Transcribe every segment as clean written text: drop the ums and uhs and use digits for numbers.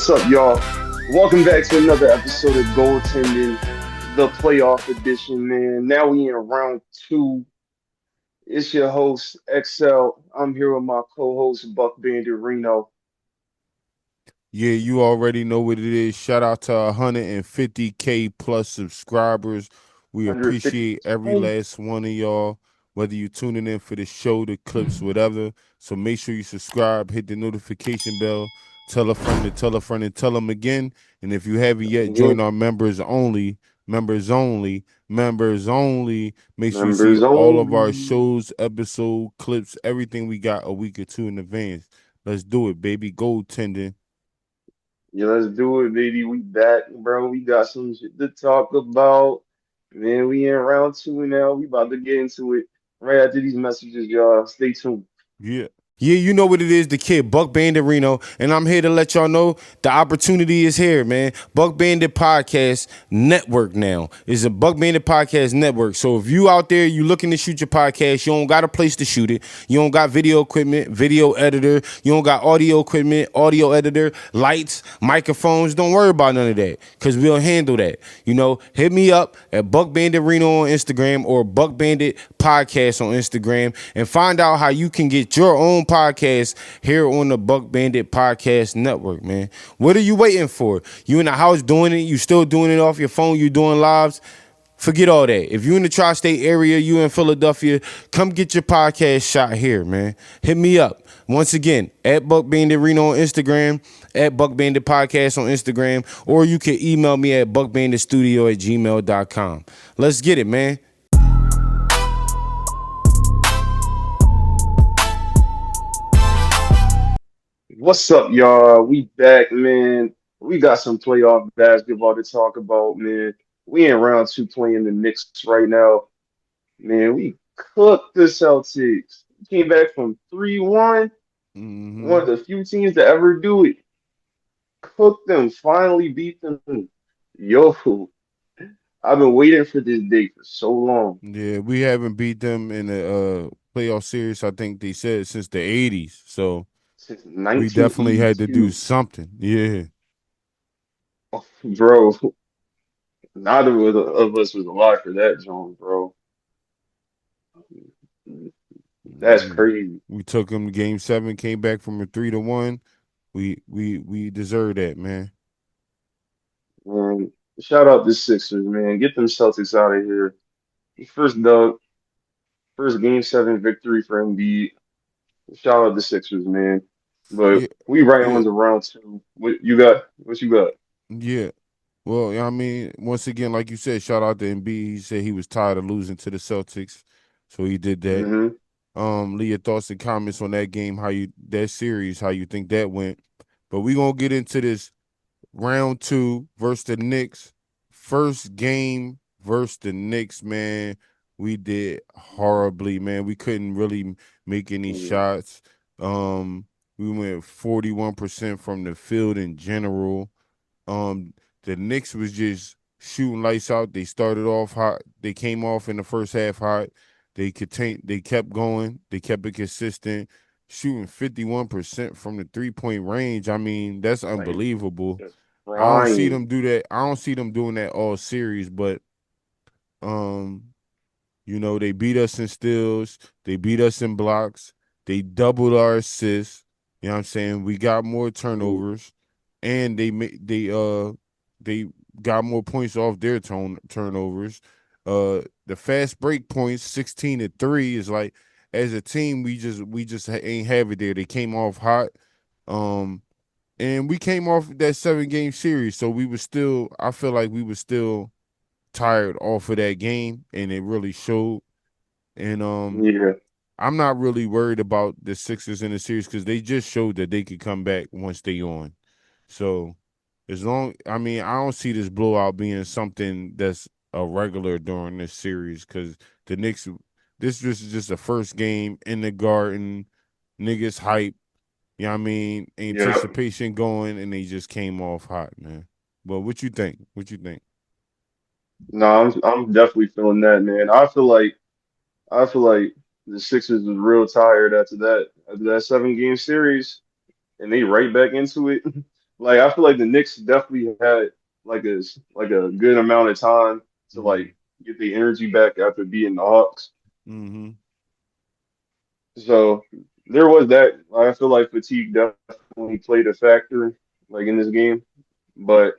What's up, y'all? Welcome back to another episode of Goaltending, the playoff edition, man. Now we in round two. It's your host, XL. I'm here with my co-host, BuckBanditReno. Yeah, you already know what it is. Shout out to 150K plus subscribers. We appreciate every 150K. last one of y'all, whether you tuning in for the show, the clips, whatever. So make sure you subscribe, hit the notification bell, tell a friend to tell a friend and tell them again. And if you haven't yet, Again, join our members only. Make sure you see members all of our only. shows, episode, clips, everything we got a week or two in advance. Let's do it, baby. Goaltending. Yeah, let's do it, baby. We back, bro. We got some shit to talk about. Man, we in round two now. We about to get into it right after these messages, y'all. Stay tuned. Yeah. Yeah, you know what it is, the kid, Buck Bandit Reno, and I'm here to let y'all know the opportunity is here, man. Buck Bandit Podcast Network now is a Buck Bandit Podcast Network. So if you out there, you looking to shoot your podcast, you don't got a place to shoot it, you don't got video equipment, video editor, you don't got audio equipment, audio editor, lights, microphones, don't worry about none of that, because we'll handle that. You know, hit me up at Buck Bandit Reno on Instagram or Buck Bandit Podcast on Instagram and find out how you can get your own podcast here on the Buck Bandit Podcast Network, man. What are you waiting for? You in the house doing it? You still doing it off your phone? You doing lives? Forget all that. If you in the tri-state area, you in Philadelphia, come get your podcast shot here, man. Hit me up. Once again, at Buck Bandit Reno on Instagram, at Buck Bandit Podcast on Instagram, or you can email me at buckbanditstudio@gmail.com. Let's get it, man. What's up, y'all? We back, man. We got some playoff basketball to talk about, man. We in round two playing the Knicks right now. Man, we cooked the Celtics. Came back from 3-1. One Mm-hmm. of the few teams to ever do it. Cooked them, finally beat them. Yo, I've been waiting for this day for so long. Yeah, we haven't beat them in a playoff series. I think they said since the '80s. So Since we definitely had to do 1982. something. Yeah, Bro, neither of us was alive for that, John, bro. That's we, crazy. we took them to Game 7, came back from a 3-1. We deserve that, man. Man, shout out the Sixers, man. Get them Celtics out of here. First dub, first game seven victory for Embiid. Shout out the Sixers, man. But Yeah, we right yeah, on to round two. What you got? What you got? yeah. Well, I mean, once again, like you said, shout out to Embiid. He said he was tired of losing to the Celtics, so he did that. Hmm. Leave your thoughts and comments on that game, that series, how you think that went. But we gonna get into this round two versus the Knicks. First game versus the Knicks, man. We did horribly, man. We couldn't really make any Yeah, shots. We went 41% from the field in general. Um, the Knicks was just shooting lights out. They started off hot. They came off in the first half hot. They kept going. They kept it consistent, shooting 51% from the 3-point range. I mean, that's like unbelievable. just I don't see crying. them do that. I don't see them doing that all series, but um, they beat us in steals, they beat us in blocks, they doubled our assists. You know what I'm saying? We got more Mm, turnovers, and they got more points off their turnovers. The fast break points, 16-3, is like, as a team we just ain't have it there. They came off hot. Um, and we came off that 7-game series, so we was still. I feel like we was still tired off of that game, and it really showed. And yeah, I'm not really worried about the Sixers in the series because they just showed that they could come back once they on. So I mean, I don't see this blowout being something that's a regular during this series because the Knicks. This was just the first game in the Garden. Niggas hype. You know what I mean? yeah. Anticipation going, and they just came off hot, man. But what you think? What you think? No, I'm definitely feeling that, man. I feel like the Sixers was real tired after that 7 game series, and they right back into it. like I feel like the Knicks definitely had like a good amount of time to Mm-hmm. like get the energy back after beating the Hawks. Mm-hmm. So there was that. I feel like fatigue definitely played a factor like in this game. But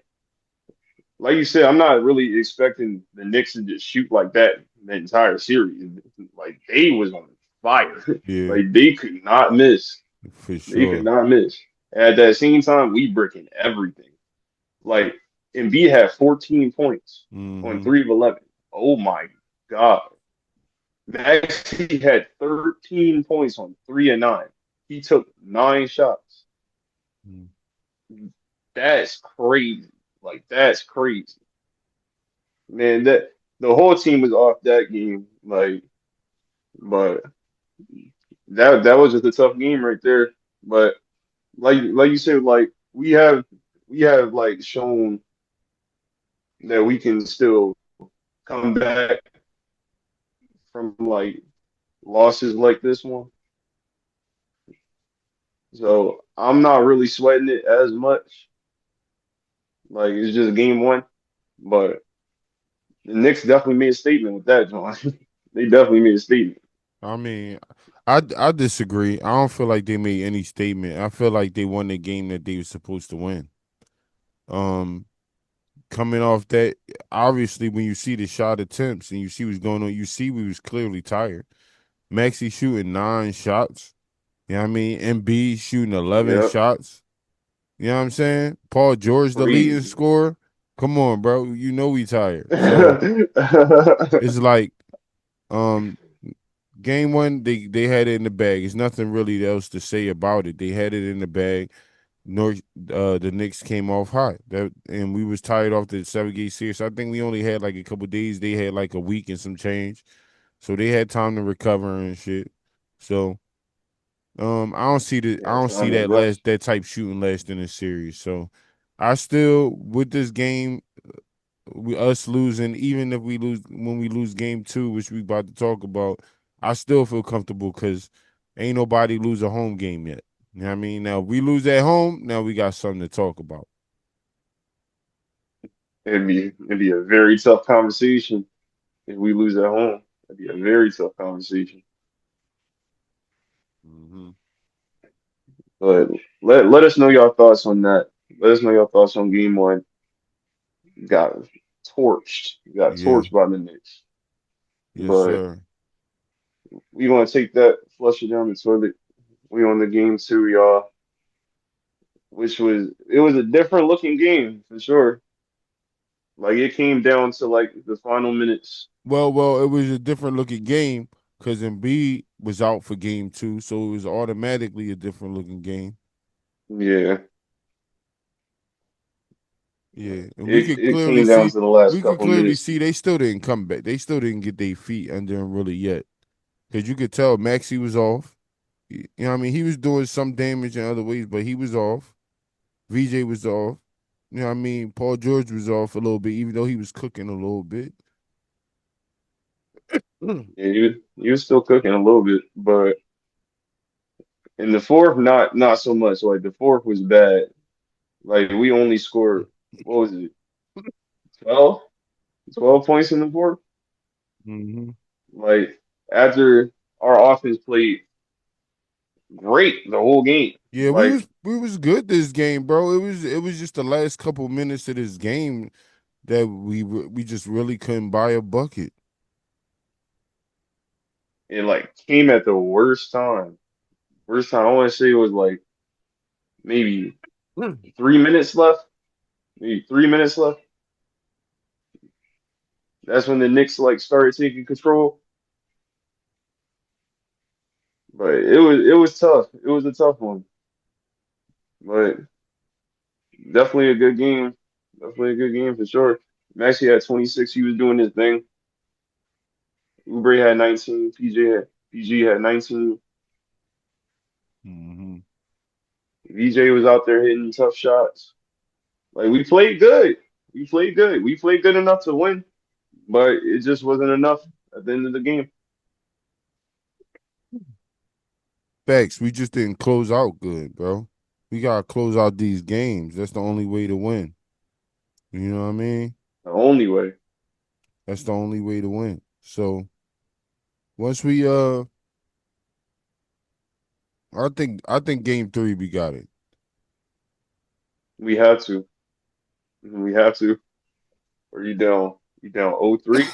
like you said, I'm not really expecting the Knicks to just shoot like that the entire series. Like they was on fire. Yeah, Like they could not miss. for They could sure. not miss. At that same time, we breaking everything. Like Embiid had 14 points on Mm-hmm. 3 of 11. Oh my God. Maxey had 13 points on 3 of 9. He took 9 shots. That's crazy. Like that's crazy. Man, that the whole team was off that game. Like, but that was just a tough game right there. But like you said, like we have like shown that we can still come back from like losses like this one. So I'm not really sweating it as much. Like it's just game one. But the Knicks definitely made a statement with that, John. They definitely made a statement. I mean, I disagree. I don't feel like they made any statement. I feel like they won the game that they were supposed to win. Um, Coming off that, obviously, when you see the shot attempts and you see what's going on, you see we was clearly tired. Maxie shooting 9 shots. You know what I mean? MB shooting 11 Yep. shots. You know what I'm saying? Paul George, the leading Crazy. scorer. Come on, bro. You know we tired. So it's like, um, game one, they had it in the bag. There's nothing really else to say about it. They had it in the bag. North, the Knicks came off hot. That and we was tired off the 7 game series. So I think we only had like a couple days. They had like a week and some change, so they had time to recover and shit. So I Yeah, don't see time to that rest. type shooting last in the series. So I still with this game, us losing, even if we lose when we lose game two, which we about to talk about, I still feel comfortable because ain't nobody lose a home game yet. You know what I mean? Now if we lose at home, now we got something to talk about. It'd be a very tough conversation if we lose at home. It'd be a very tough conversation. Hmm. But let us know your thoughts on that. Let us know your thoughts on game one. Got torched. Got Yeah. torched by the Knicks. Yes, But sir. we gonna take that, flush it down the toilet. We on the game two, y'all, which was a different looking game for sure. Like it came down to like the final minutes. Well, it was a different looking game because Embiid was out for game two, so it was automatically a different looking game. Yeah, Yeah, and it came down to the last we could couple clearly minutes. see they still didn't come back. They still didn't get their feet under them really yet. Because you could tell Maxie was off. You know what I mean? He was doing some damage in other ways, but he was off. VJ was off. You know what I mean? Paul George was off a little bit, even though he was cooking a little bit. Yeah, you was still cooking a little bit, but in the fourth, not so much. Like the fourth was bad. Like we only scored what was it, 12? 12 points in the fourth? Hmm. Like after our offense played great the whole game. Yeah, Like we was good this game, bro. It was just the last couple minutes of this game that we just really couldn't buy a bucket. it like came at the worst time. Worst time. I want to say it was like maybe 3 minutes left. Maybe 3 minutes left. That's when the Knicks like started taking control. But it was tough. It was a tough one. But definitely a good game. Definitely a good game for sure. Maxey had 26. He was doing his thing. Oubre had 19. PG had 19. Hmm. VJ was out there hitting tough shots. Like we played good. We played good. We played good enough to win, but it just wasn't enough at the end of the game. Facts. We just didn't close out good, bro. We gotta close out these games. That's the only way to win. You know what I mean? The only way. That's the only way to win. So once we I think game 3 we got it. We have to. We have to. Or you down? You down 0-3?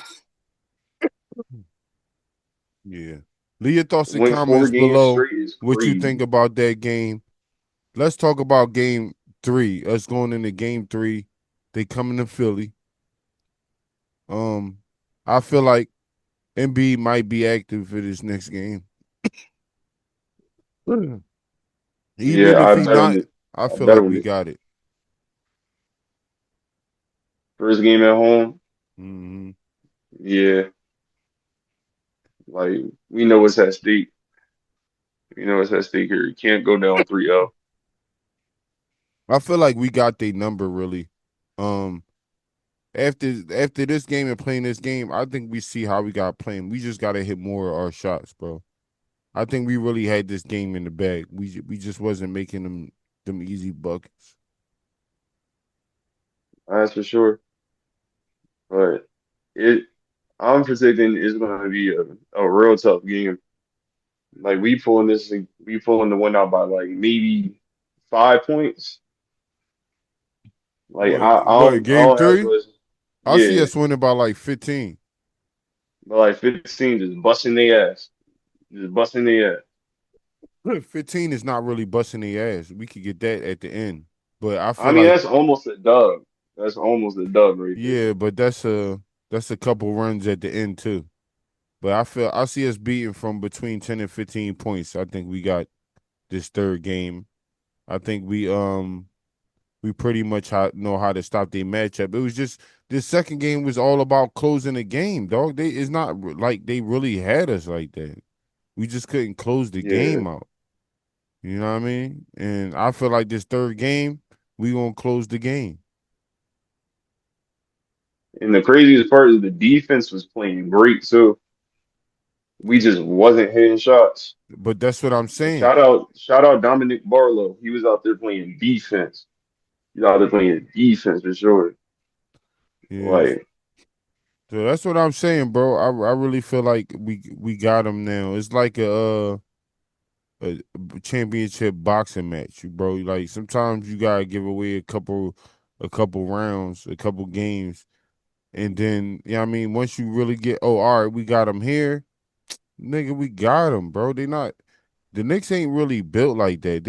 Yeah. Leave your thoughts and Win four comments games below straight is what you crazy. think about that game. Let's talk about game 3. Us going into game 3. They coming to Philly. Um, I feel like MB might be active for this next game. Even Yeah, if I he bet on not, it. I I feel bet like on we it. got it. First game at home. Hmm. Yeah, like we know what's at stake. We know what's at stake here. You can't go down 3-0. I feel like we got their number really. Um, after this game and playing this game, I think we see how we got playing. We just gotta hit more of our shots, bro. I think we really had this game in the bag. We just wasn't making them easy buckets. That's for sure. But it, I'm predicting it's going to be a real tough game. Like we pulling the win out by like maybe 5 points. Like What I game don't have three? those. I see Yeah, us winning by like 15. but like 15 just busting their ass, just busting their ass. 15 is not really busting the ass. We could get that at the end. But I I feel mean like that's almost a dub. That's almost a dub right there. yeah, but that's a couple runs at the end too. But I see us beating from between 10 and 15 points. I think we got this third game. I think we pretty much know how to stop their matchup. It was just this second game was all about closing the game, dog. It's not like they really had us like that. We just couldn't close the Yeah, game out. You know what I mean? And I feel like this third game, we gonna close the game. and the craziest part is the defense was playing great too. We just wasn't hitting shots. But that's what I'm Like saying. shout out Dominic Barlow. He was out there playing defense. He's out there playing defense for sure. Yes. Like So that's what I'm saying, bro. I really feel like we got him now. It's like a championship boxing match, bro. Like sometimes you gotta give away a couple rounds, a couple games, and then I mean once you really get all right, we got him here, nigga, we got him, bro. They not the Knicks ain't really built like that.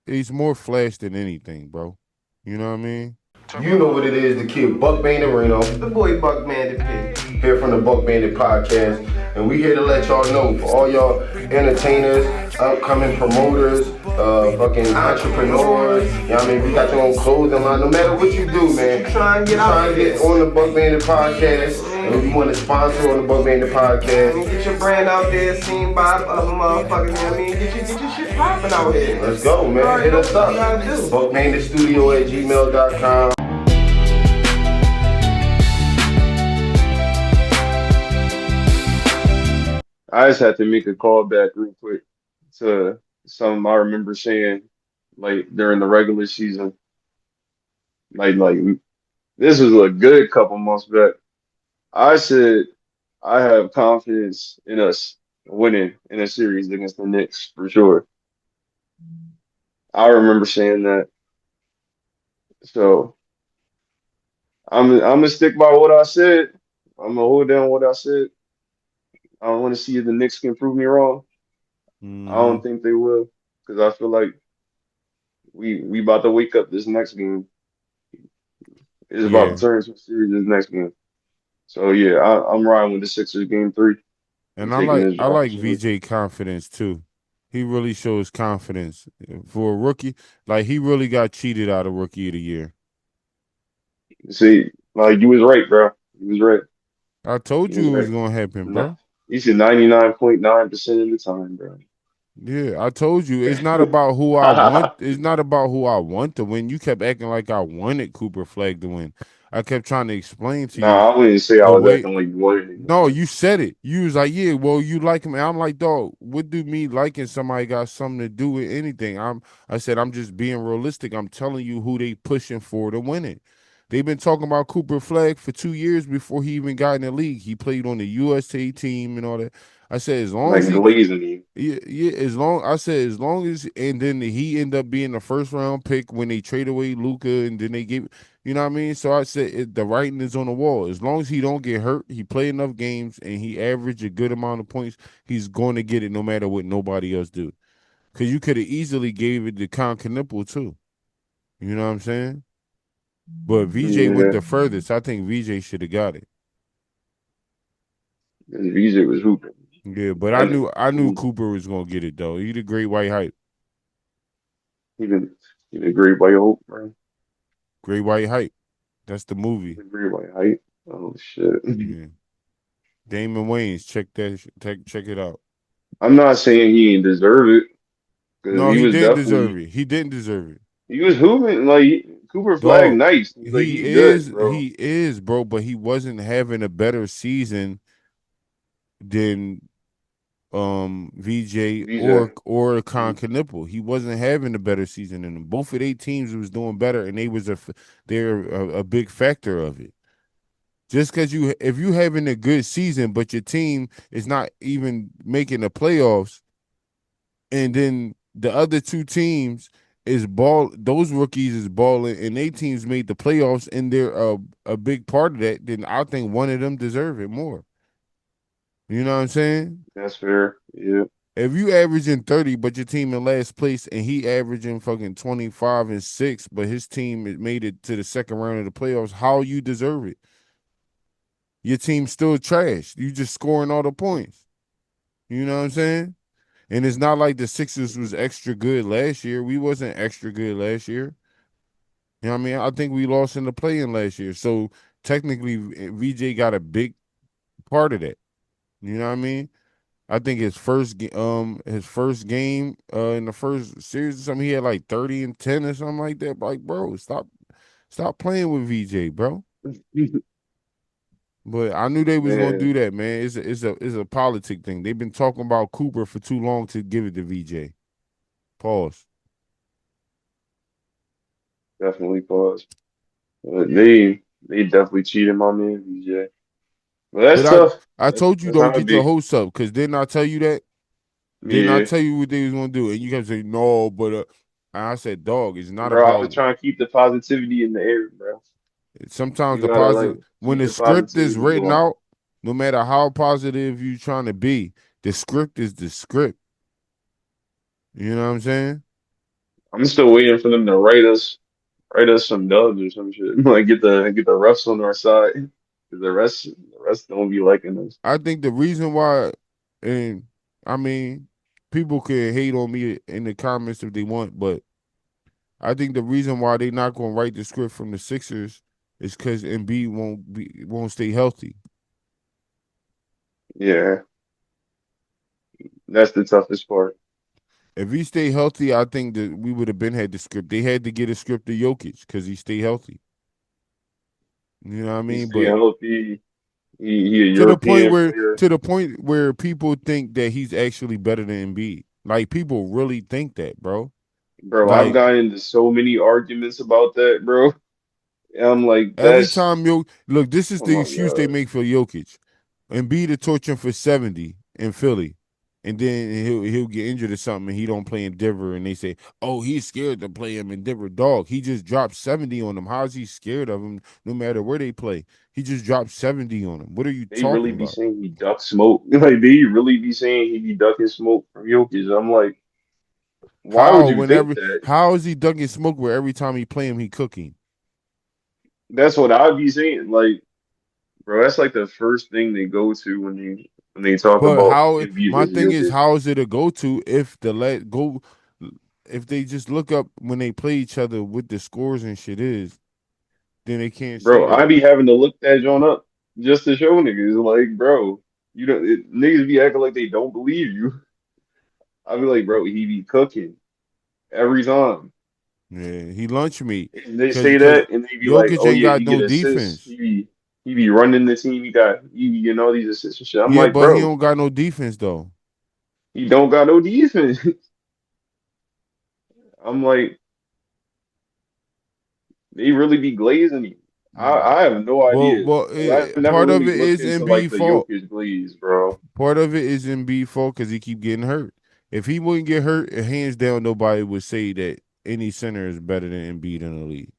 It's more flash than anything, bro. You know what I mean? You know what it is, the kid BuckBanditReno, the boy Buck Bandit here from the Buck Bandit Podcast, and we here to let y'all know for all y'all entertainers, upcoming promoters, fucking entrepreneurs. You know what I mean? We got your own clothing line. No matter what you do, man, try and get on the Buck Bandit Podcast. And if you want to sponsor on the Buck Bandit Podcast, get your brand out there, seen by other motherfuckers. You know what I mean? Get your shit popping out here. Let's go, man. Hit us up. BuckBanditStudio@gmail.com. I just had to make a call back real quick to something I remember saying like during the regular season. Like this was a good couple months back. I said I have confidence in us winning in a series against the Knicks for sure. I remember saying that. So I'm gonna stick by what I said. I'm gonna hold down what I said. I don't want to see if the Knicks can prove me wrong. I don't Mm-hmm. think they will because I feel like we about to wake up this next game. It's about to Yeah. turn some serious this next game. So yeah, I'm riding with the Sixers game 3. I'm And I taking like this I like opportunity. VJ confidence too. He really shows confidence for a rookie. Like he really got cheated out of rookie of the year. See, like you was right, bro. You was right. I told You was you it was right. gonna happen, Nah, bro. he said 99.9% of the time, bro. Yeah, I told you it's not about who I want. It's not about who I want to win. You kept acting like I wanted Cooper Flag to win. I kept trying to explain to you Nah, I wouldn't say I the was way. acting like you wanted to No, win. you said it. You was like, yeah, well, you like him. And I'm like, dog, what do me liking somebody got something to do with anything? I said, I'm just being realistic. I'm telling you who they pushing for to win it. They've been talking about Cooper Flag for 2 years before he even got in the league. He played on the USA team and all that. I said, as long as Like he glazing you. yeah, yeah. As long as, and then he ended up being the first round pick when they trade away Luca, and then they gave, you know what I mean. So I said the writing is on the wall. As long as he don't get hurt, he play enough games, and he average a good amount of points, he's going to get it no matter what nobody else do. Because you could have easily gave it to Con Knipple too. You know what I'm saying? But VJ went Yeah, the furthest. I think VJ should have got it. this VJ was hooping. Yeah, but That I knew nigga, Cooper was gonna get it though. He the great white hype. he did he did great by your hope, man. Great white hype. That's the movie. He did great by height. Oh shit. Yeah. Damon Wayans, check it out. I'm not saying he didn't deserve it because No, he he was didn't deserve definitely it. He didn't deserve it. he was hooping like Cooper Flag Dog, nice. Like he good, bro. he is, bro, but he wasn't having a better season than VJ VJ. or Con Mhm. Knipple. He wasn't having a better season than them. Both of their teams was doing better, and they're a big factor of it. Just because if you having a good season, but your team is not even making the playoffs, and then the other two teams is those rookies is balling, and they teams made the playoffs, and they're a big part of that. Then I think one of them deserve it more. You know what I'm saying? That's fair. Yeah. If you averaging 30, but your team in last place, and he averaging fucking 25 and 6, but his team made it to the second round of the playoffs, how you deserve it? Your team's still trash. You just scoring all the points. You know what I'm saying? And it's not like the Sixers was extra good last year. We wasn't extra good last year. You know what I mean? I think we lost in the play-in last year. So technically, VJ got a big part of that. You know what I mean? I think his first game in the first series or something, he had like 30 and 10 or something like that. Like, bro, stop playing with VJ, bro. But I knew they was gonna Man, do that, man. It's a politic thing. They've been talking about Cooper for too long to give it to VJ. Pause. definitely pause. They definitely cheated my man VJ. But that's But tough. I told you That's don't how it get your be. hopes up, because didn't I tell you that? Didn't I Yeah. tell you what they was gonna do? And you kept saying no, but and I said, dog, it's not Bro, I was about. trying to keep the positivity in the air, bro. Sometimes You the gotta like positive, when keep the the script is positivity written going. out, no matter how positive you trying to be, the script is the script. You know what I'm saying? I'm still waiting for them to write us some dubs or some shit. Like get the refs on our side. 'Cause the rest don't be liking us. I think the reason why, and I mean, people can hate on me in the comments if they want, but I think the reason why they not gonna write the script from the Sixers is because Embiid won't stay healthy. Yeah, that's the toughest part. If he stay healthy, I think that we would have been had the script. They had to get a script to Jokic because he stay healthy. You know what I He mean? stay But healthy. He a European player. to the point where people think that he's actually better than Embiid. Like people really think that, bro. Bro, I've Like gotten into so many arguments about that, bro. And I'm like, every that's time look, this is oh the my excuse they God. make for Jokic. Embiid to torch him for 70 in Philly. And then he'll get injured or something and he don't play in Denver and they say, oh, he's scared to play him in Denver. Dog, he just dropped 70 on them. How is he scared of him no matter where they play? He just dropped 70 on them. What are you They really talking be about? saying he duck smoke. Like they really be saying he be ducking smoke from Jokic. I'm like, why would How you think whenever that? how is he ducking smoke where every time he play him he cooking? That's what I'd be saying. Like, bro, that's like the first thing they go to when they talk But about how Embiid my versus thing is Jokic. how is it a go to if the let go if they just look up when they play each other what the scores and shit is, then they can't say Bro, I that. be having to look that joint up just to show niggas. Like, bro, you don't niggas be acting like they don't believe you. I be like, bro, he be cooking every time. Yeah, he lunch meat. And they Cause say cause that, and they be like, Jokic oh ain't yeah, got he get no assists. defense. He be running the team. He be getting all these assists and shit. I'm Yeah, like, but he bro, don't got no defense though. he don't got no defense. I'm like, they really be glazing him. Mm. I have no idea. Like, I've never Part of really it looked is into like Embiid the fault. Jokic glaze, bro. Part of it is Embiid fault because he keep getting hurt. If he wouldn't get hurt, hands down, nobody would say that any center is better than Embiid in the league.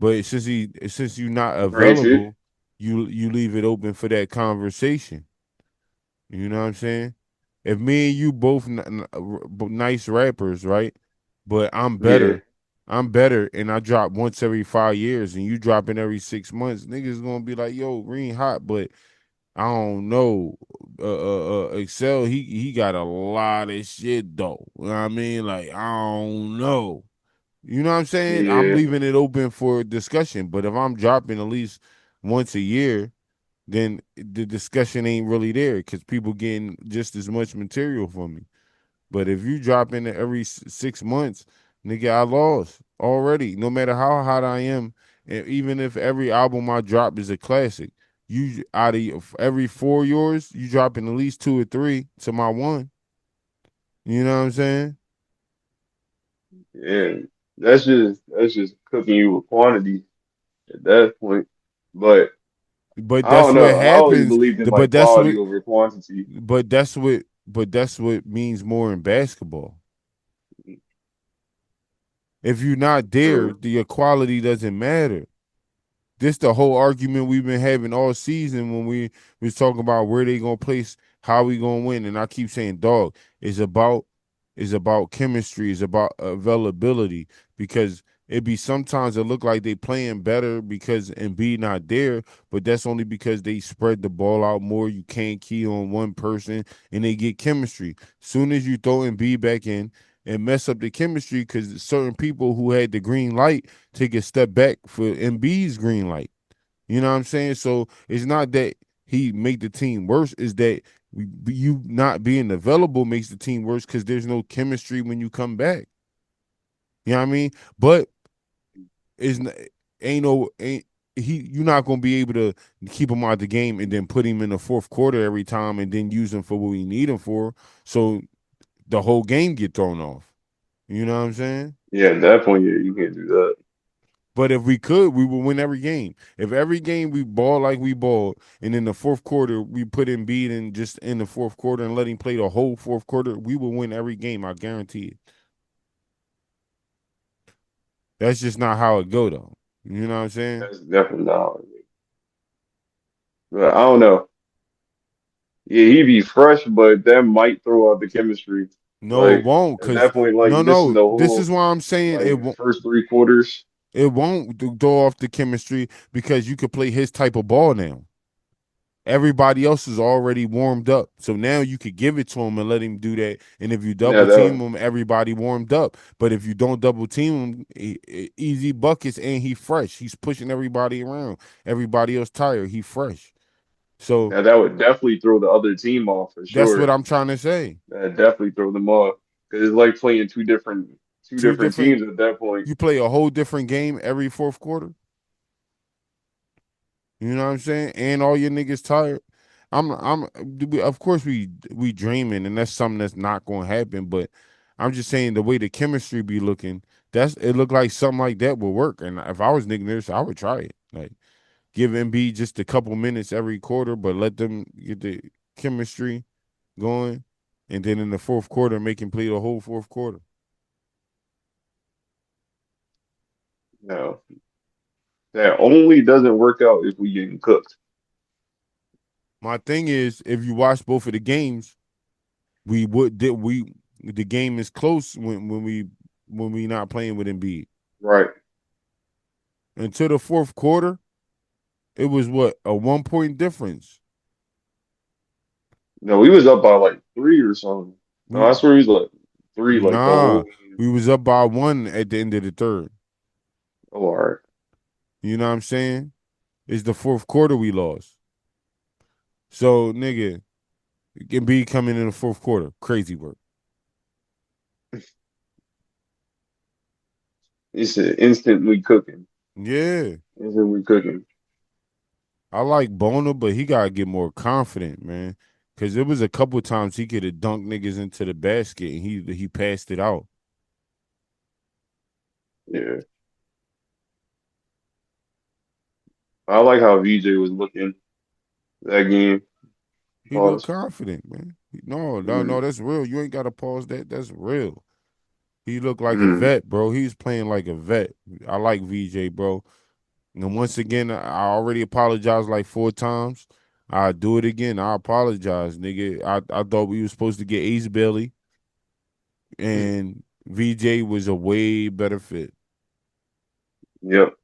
But since you're not Granted, available, you leave it open for that conversation. You know what I'm saying? If me and you both nice rappers, right? But yeah, I'm better, and I drop once every 5 years, and you dropping every 6 months. Niggas gonna be like, "Yo, Green hot," but I don't know. Excel, he got a lot of shit though. You know what I mean? Like I don't know. You know what I'm saying? I'm yeah, leaving it open for discussion. But if I'm dropping at least once a year, then the discussion ain't really there because people getting just as much material from me. But if you drop in every 6 months, nigga, I lost already. No matter how hot I am, and even if every album I drop is a classic, you out of every 4 years, you dropping at least 2 or 3 to my one. You know what I'm saying? yeah. That's just cooking you with quantity at that point. But But I that's don't what know. I always happens. believed in But like that's quality what. over quantity. But that's what means more in basketball. If you're not there, True. the equality doesn't matter. This the whole argument we've been having all season when we was talking about where they gonna place, how we gonna win, and I keep saying, dog, it's about chemistry, it's about availability because it be sometimes it look like they playing better because Embiid not there, but that's only because they spread the ball out more. You can't key on one person and they get chemistry. Soon as you throw Embiid back in and mess up the chemistry because certain people who had the green light take a step back for Embiid's green light. You know what I'm saying? So it's not that he made the team worse, is that you not being available makes the team worse because there's no chemistry when you come back. You know what I mean? But it's ain't no ain't you're not gonna be able to keep him out of the game and then put him in the fourth quarter every time and then use him for what we need him for. So the whole game get thrown off. You know what I'm saying? Yeah, at that point, yeah, you can't do that. But if we could, we would win every game. If every game we ball like we balled, and in the fourth quarter we put in beat and just in the fourth quarter and let him play the whole fourth quarter, we will win every game. I guarantee it. That's just not how it go though. You know what I'm saying? That's definitely not. But I don't know. Yeah, he be fresh, but that might throw out the chemistry. No, it Like won't, at cause that point, no, like this is no. the This whole is why I'm saying it like won't. first 3 quarters. It won't throw off the chemistry because you could play his type of ball now. Everybody else is already warmed up. So now you could give it to him and let him do that. And if you Yeah, double team that him, everybody warmed up. But if you don't double team him, easy buckets and he fresh. He's pushing everybody around. Everybody else tired. He fresh. So that would definitely throw the other team off for that's what sure. I'm trying to say. That definitely throw them off because it's like playing two Two different different teams at that point. you play a whole different game every fourth quarter. You know what I'm saying? And all your niggas tired. I'm of course we dreaming and that's something that's not going to happen, but I'm just saying the way the chemistry be looking, that's it look like something like that would work. And if I was Nick Nurse, I would try it. Like give MB just a couple minutes every quarter, but let them get the chemistry going and then in the fourth quarter make him play the whole fourth quarter. No, that only doesn't work out if we getting cooked. My thing is if you watch both of the games, we would did we the game is close when we not playing with Embiid. Right. Until the fourth quarter, it was what a 1 point difference. No, we was up by like three or something. No, We I swear he was like three, like the whole nah, game. we was up by one at the end of the third. Oh, all right. You know what I'm saying? It's the fourth quarter we lost. So nigga, Embiid coming in the fourth quarter, crazy work. It's instantly cooking. Yeah. Instantly cooking. I like Boner, but he gotta get more confident, man. Cause there was a couple times he could have dunked niggas into the basket and he passed it out. Yeah. I like how VJ was looking that game. He looked Pause. confident, man. No, no, Mm, no, that's real. You ain't gotta pause that. That's real. He looked like a mm, vet, bro. He was playing like a vet. I like VJ, bro. And once again, I already apologized like 4 times. I do it again. I apologize, nigga. I thought we were supposed to get Ace Bailey, and VJ was a way better fit. yep.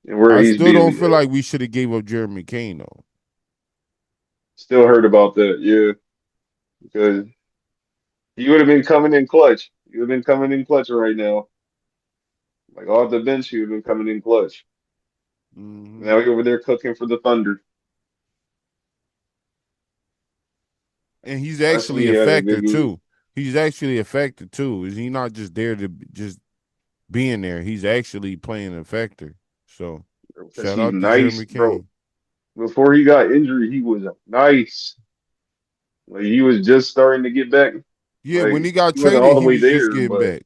And where I Ace still don't Bailey feel at? like we should have gave up Jeremy Kane though. Still heard about that, yeah. Because he would have been coming in clutch. He would have been coming in clutch right now. Like off the bench, he would have been coming in clutch. Hmm. Now he over there cooking for the Thunder. And he's Especially actually he a had a good factor game. too. He's actually a factor too. Is he not just there to just being there? He's actually playing a factor. So Because shout he's out to nice, Jeremy bro. Kane. Before he got injured, he was nice. Like he was just starting to get back. Yeah, when Like he got he wasn't all traded, the he way was just there, getting back.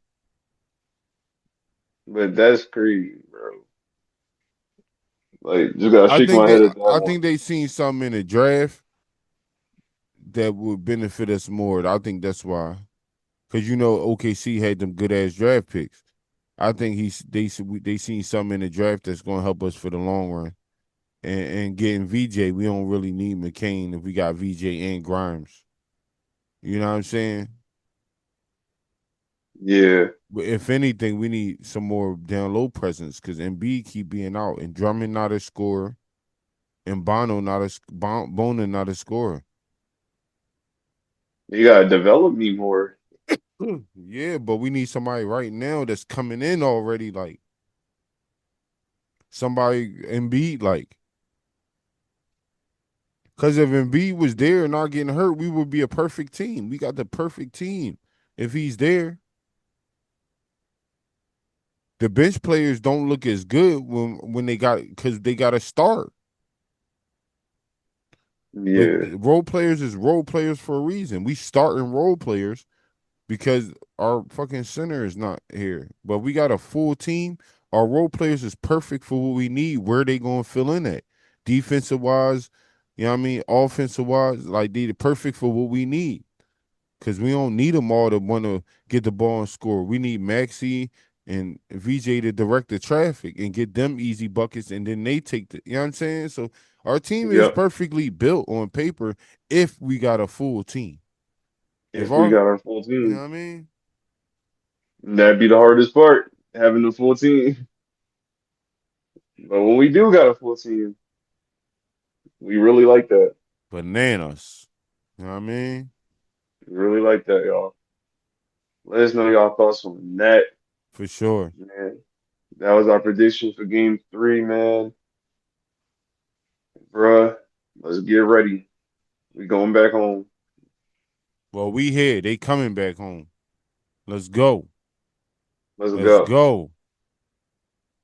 but that's crazy, bro. Like just gotta shake my head at that I one. think they seen something in the draft that would benefit us more. I think that's why. Cause OKC had them good ass draft picks. I think they seen something in the draft that's gonna help us for the long run. And getting VJ, we don't really need McCain if we got VJ and Grimes. You know what I'm saying? Yeah, But if anything, we need some more down low presence because Embiid keep being out and Drummond not a scorer and Bono not a scorer. you gotta develop me more. Yeah, but we need somebody right now that's coming in already, like somebody Embiid, like. Because if Embiid was there and not getting hurt, we would be a perfect team. We got the perfect team if he's there. The bench players don't look as good when they got because they got to start. But Yeah, role players is role players for a reason. We starting role players because our fucking center is not here. But we got a full team. Our role players is perfect for what we need. Where they gonna fill in at? Defensive wise, you know what I mean? Offensive wise, like they perfect for what we need. Because we don't need them all to want to get the ball and score. We need Maxi and VJ to direct the traffic and get them easy buckets, and then they take the. You know what I'm saying? So our team is yep. perfectly built on paper if we got a full team. If If we our, got our full you know team, what I mean? that'd be the hardest part, having a full team. But when we do got a full team, we really like that. Bananas. You know what I mean? We really like that, y'all. Let us know y'all thoughts on that, For sure. man. That was our prediction for game three, man. Bruh, let's get ready. We going back home. Well, we here. They coming back home. Let's go. Let's Let's go. go.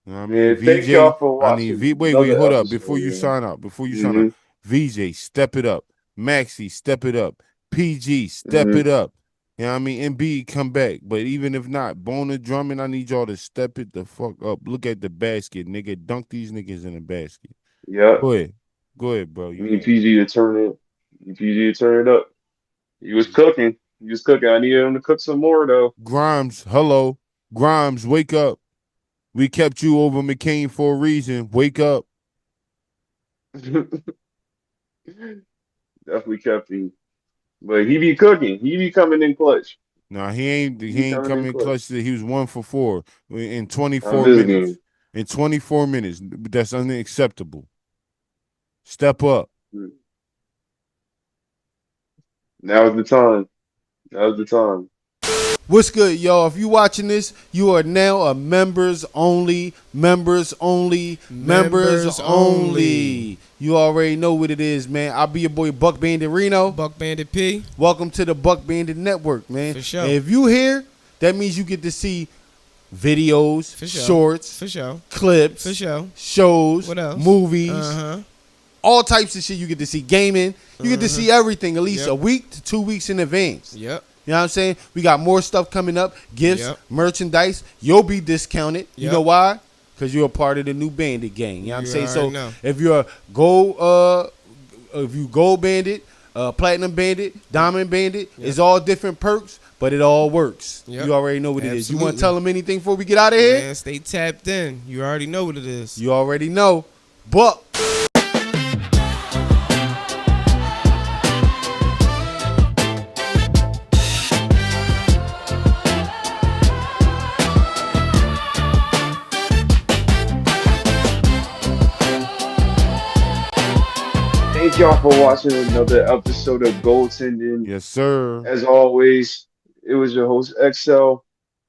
You know what I mean? Man, thank y'all VJ, for I need watching Wait, another hold up. Before episode, you man. sign out, Hmm. VJ, step it up. Maxi, step it up. PG, step Hmm. it up. You know what I mean? MB, come back. But even if not, Bona Drummond, I need y'all to step it the fuck up. Look at the basket, nigga. Dunk these niggas in the basket. Yep. Go ahead. Go ahead, bro. You Need got it. PG to turn it. Need PG to turn it up. He was cooking. He was cooking. I needed him to cook some more though. Grimes, hello. Grimes, wake up. We kept you over McCain for a reason. Wake up. Definitely kept him. But he be cooking. He be coming in clutch. Nah, he He be ain't coming in coming clutch. clutch. He was 1 for 4 in On 24 this game. minutes. In 24 minutes, that's unacceptable. Step up. Now's the time. Now's the time. What's good, y'all? If you watching this, you are now a members only. You already know what it is, man. I'll be your boy BuckBanditReno. Buck Bandit P. Welcome to the Buck Bandit Network, man. For sure. And if you here, that means you get to see videos, For sure. shorts, For sure. clips, For sure. shows, What else? movies, all types of shit. You get to see gaming. You get to see everything at least a week to 2 weeks in advance. Yep. You know what I'm saying? We got more stuff coming up, gifts, merchandise. You'll be discounted. You know why? Because you're a part of the new Bandit gang. You know what I'm saying? So if you're a gold bandit, platinum bandit, diamond bandit, it's all different perks, but it all works. You already know what it is. You want to tell them anything before we get out of here? Man, stay tapped in. You already know what it is. You already know. Buck. Thank y'all for watching another episode of Goaltending. Yes, sir. As always, it was your host XL,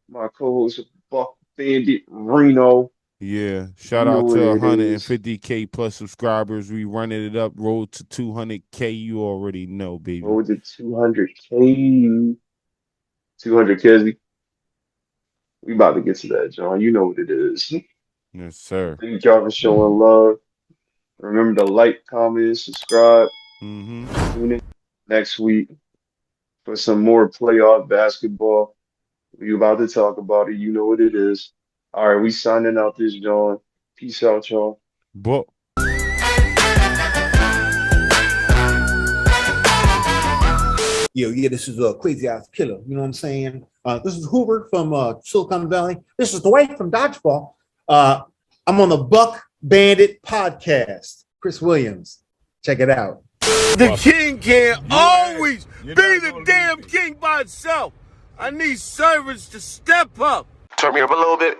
my co-host Buck Bandit Reno. Yeah, shout out to 150K plus subscribers. We running it up. Road to 200K. You already know, baby. Road to 200K. 200K. We about to get to that, John. You know what it is. Yes, sir. Thank y'all for showing love. Remember to like, comment, subscribe. Tune in next week for some more playoff basketball. We about to talk about it. You know what it is. All right, we signing out this, John. Peace out, y'all. Buck. Yeah, this is a crazy ass killer. You know what I'm saying? This is Hoover from Silicon Valley. This is Dwight from Dodgeball. I'm on the Buck Bandit Podcast. Chris Williams, check it out. The king can't always be the damn king by itself. I need servants to step up. Turn me up a little bit.